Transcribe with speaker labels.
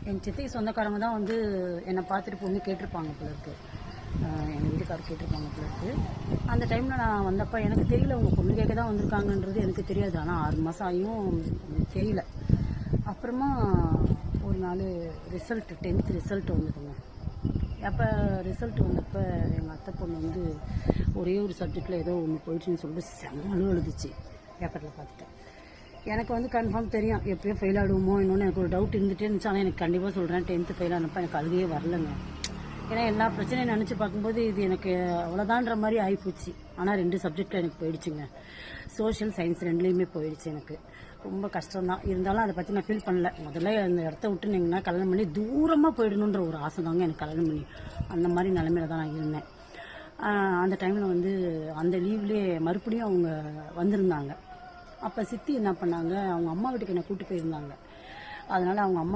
Speaker 1: என் சித்திக்கு சொந்தக்காரங்க தான் வந்து என்னை பார்த்துட்டு பொண்ணு கேட்டிருப்பாங்க போல இருக்கு. எங்கள் வீட்டுக்காரர் கேட்டிருப்பாங்க போல இருக்கு. அந்த டைமில் நான் வந்தப்போ எனக்கு தெரியல அவங்க பொண்ணு கேட்க தான் வந்திருக்காங்கன்றது எனக்கு தெரியாது. ஆனால் 6 மாதம் ஆகியும் எனக்கு தெரியல. அப்புறமா ஒரு நாள் ரிசல்ட் 10th ரிசல்ட் வந்ததுங்க. அப்போ ரிசல்ட் வந்தப்போ எங்கள் அத்தை பொண்ணு வந்து ஒரே ஒரு சப்ஜெக்டில் ஏதோ ஒன்று போயிடுச்சுன்னு சொல்லிட்டு செம்மலும் எழுதுச்சு. பேப்பரில் பார்த்துட்டேன். எனக்கு வந்து கன்ஃபார்ம் தெரியும் எப்படியோ ஃபெயில் ஆகிடுவோமோ இன்னொன்று எனக்கு ஒரு டவுட் இருந்துகிட்டே இருந்துச்சு. ஆனால் எனக்கு கண்டிப்பாக சொல்கிறேன் 10th ஃபெயில் ஆனப்போ எனக்கு அழுகையே வரலைங்க. ஏன்னா எல்லா பிரச்சனையும் நினச்சி பார்க்கும்போது இது எனக்கு அவ்வளோதான்ற மாதிரி ஆகிப்போச்சு. ஆனால் 2 சப்ஜெக்டில் எனக்கு போயிடுச்சுங்க. சோஷியல் சயின்ஸ் 2லேயுமே போயிடுச்சு. எனக்கு ரொம்ப கஷ்டம்தான். இருந்தாலும் அதை பற்றி நான் ஃபீல் பண்ணல. முதல்ல அந்த இடத்த விட்டு நீங்கன்னா கல்யாணம் பண்ணி தூரமாக போயிடணுன்ற ஒரு ஆசை தாங்க எனக்கு கல்யாணம் பண்ணி. அந்த மாதிரி நிலமையில தான் நான் இருந்தேன். அந்த டைமில் வந்து அந்த லீவ்லேயே மறுபடியும் அவங்க வந்திருந்தாங்க. அப்போ சித்தி என்ன பண்ணாங்க, அவங்க அம்மா வீட்டுக்கு என்னை கூப்பிட்டு போயிருந்தாங்க. அதனால் அவங்க அம்மா